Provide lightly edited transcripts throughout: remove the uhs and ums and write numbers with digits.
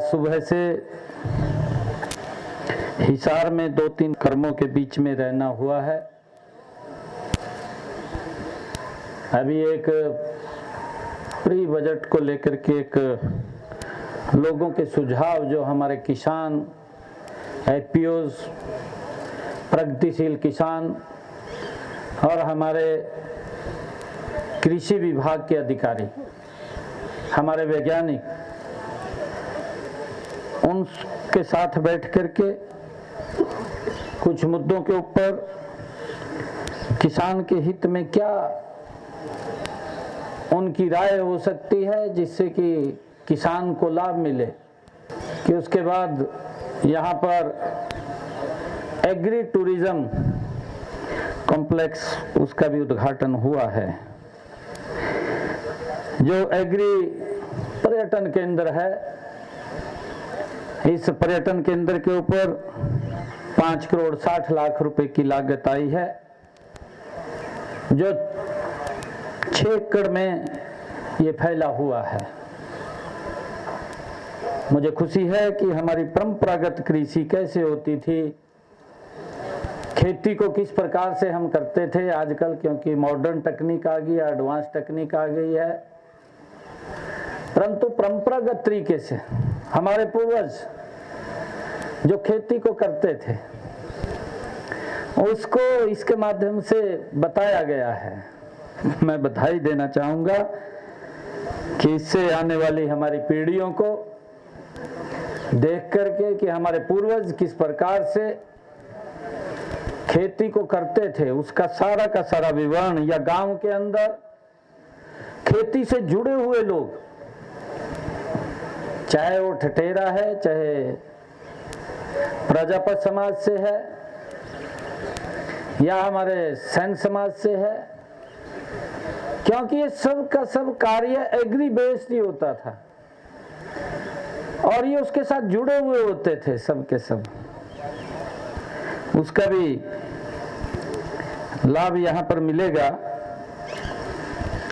सुबह से हिसार में 2-3 कर्मों के बीच में रहना हुआ है। अभी एक प्री बजट को लेकर के एक लोगों के सुझाव जो हमारे किसान एफपीओज, प्रगतिशील किसान और हमारे कृषि विभाग के अधिकारी, हमारे वैज्ञानिक, उनके साथ बैठ करके कुछ मुद्दों के ऊपर किसान के हित में क्या उनकी राय हो सकती है जिससे कि किसान को लाभ मिले। कि उसके बाद यहाँ पर एग्री टूरिज्म कॉम्प्लेक्स उसका भी उद्घाटन हुआ है। जो एग्री पर्यटन केंद्र है, इस पर्यटन केंद्र के ऊपर 5 करोड़ 60 लाख रुपए की लागत आई है, जो 6 एकड़ में ये फैला हुआ है। मुझे खुशी है कि हमारी परंपरागत कृषि कैसे होती थी, खेती को किस प्रकार से हम करते थे, आजकल क्योंकि मॉडर्न टेक्निक आ गई, एडवांस टेक्निक आ गई है, परंतु परंपरागत तरीके से हमारे पूर्वज जो खेती को करते थे उसको इसके माध्यम से बताया गया है। मैं बधाई देना चाहूंगा कि इससे आने वाली हमारी पीढ़ियों को देख करके कि हमारे पूर्वज किस प्रकार से खेती को करते थे उसका सारा का सारा विवरण, या गांव के अंदर खेती से जुड़े हुए लोग, चाहे वो ठठेरा है, चाहे प्रजापत समाज से है या हमारे सैन समाज से है, क्योंकि ये सब का सब कार्य एग्री बेस्ड ही होता था और ये उसके साथ जुड़े हुए होते थे सब के सब। उसका भी लाभ यहाँ पर मिलेगा।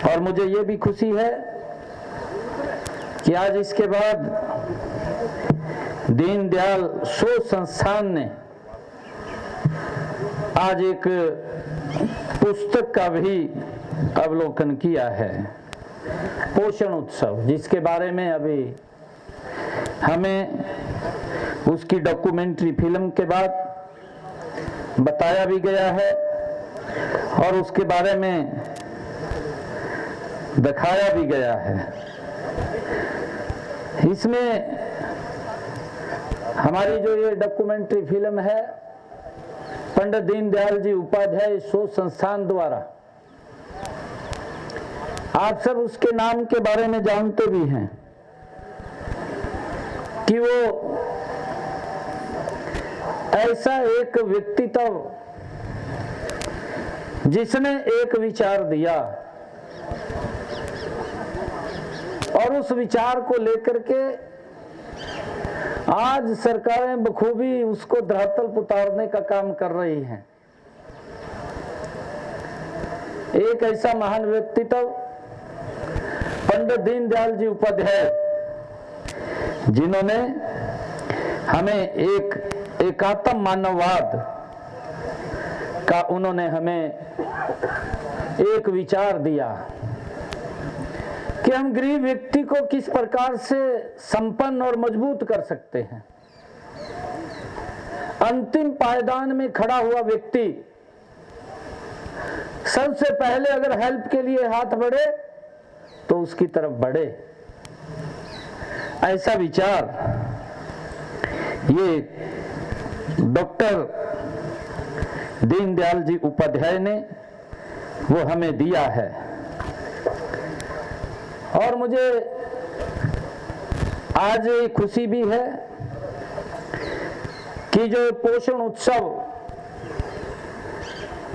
और मुझे ये भी खुशी है कि आज इसके बाद दीनदयाल शोध संस्थान ने आज एक पुस्तक का भी अवलोकन किया है, पोषण उत्सव, जिसके बारे में अभी हमें उसकी डॉक्यूमेंट्री फिल्म के बाद बताया भी गया है और उसके बारे में दिखाया भी गया है। इसमें हमारी जो ये डॉक्यूमेंट्री फिल्म है पंडित दीनदयाल जी उपाध्याय शोध संस्थान द्वारा, आप सब उसके नाम के बारे में जानते भी हैं कि वो ऐसा एक व्यक्तित्व जिसने एक विचार दिया और उस विचार को लेकर के आज सरकारें बखूबी उसको धरातल पर उतारने का काम कर रही हैं। एक ऐसा महान व्यक्तित्व पंडित दीनदयाल जी उपाध्याय, जिन्होंने हमें एक एकात्म मानववाद का उन्होंने हमें एक विचार दिया कि हम गरीब व्यक्ति को किस प्रकार से संपन्न और मजबूत कर सकते हैं। अंतिम पायदान में खड़ा हुआ व्यक्ति सबसे पहले अगर हेल्प के लिए हाथ बढ़े तो उसकी तरफ बढ़े, ऐसा विचार ये डॉक्टर दीनदयाल जी उपाध्याय ने वो हमें दिया है। और मुझे आज खुशी भी है कि जो पोषण उत्सव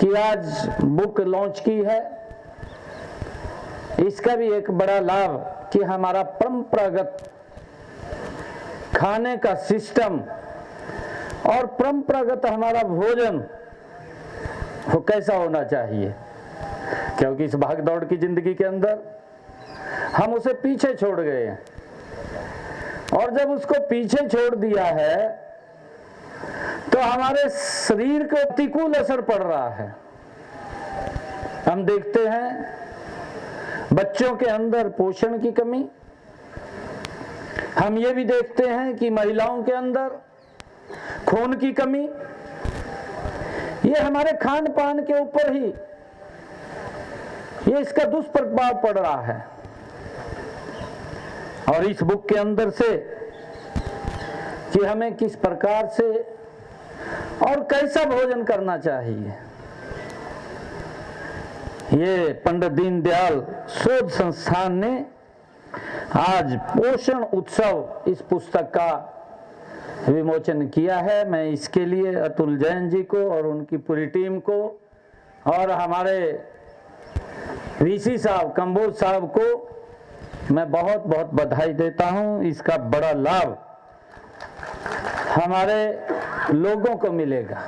की आज बुक लॉन्च की है, इसका भी एक बड़ा लाभ कि हमारा परंपरागत खाने का सिस्टम और परंपरागत हमारा भोजन वो कैसा होना चाहिए, क्योंकि इस भागदौड़ की जिंदगी के अंदर हम उसे पीछे छोड़ गए हैं। और जब उसको पीछे छोड़ दिया है तो हमारे शरीर को प्रतिकूल असर पड़ रहा है। हम देखते हैं बच्चों के अंदर पोषण की कमी, हम ये भी देखते हैं कि महिलाओं के अंदर खून की कमी, ये हमारे खान पान के ऊपर ही ये इसका दुष्प्रभाव पड़ रहा है। और इस बुक के अंदर से कि हमें किस प्रकार से और कैसा भोजन करना चाहिए, ये पंडित दीनदयाल शोध संस्थान ने आज पोषण उत्सव इस पुस्तक का विमोचन किया है। मैं इसके लिए अतुल जैन जी को और उनकी पूरी टीम को और हमारे वीसी साहब कंबोज साहब को मैं बहुत बहुत बधाई देता हूं। इसका बड़ा लाभ हमारे लोगों को मिलेगा।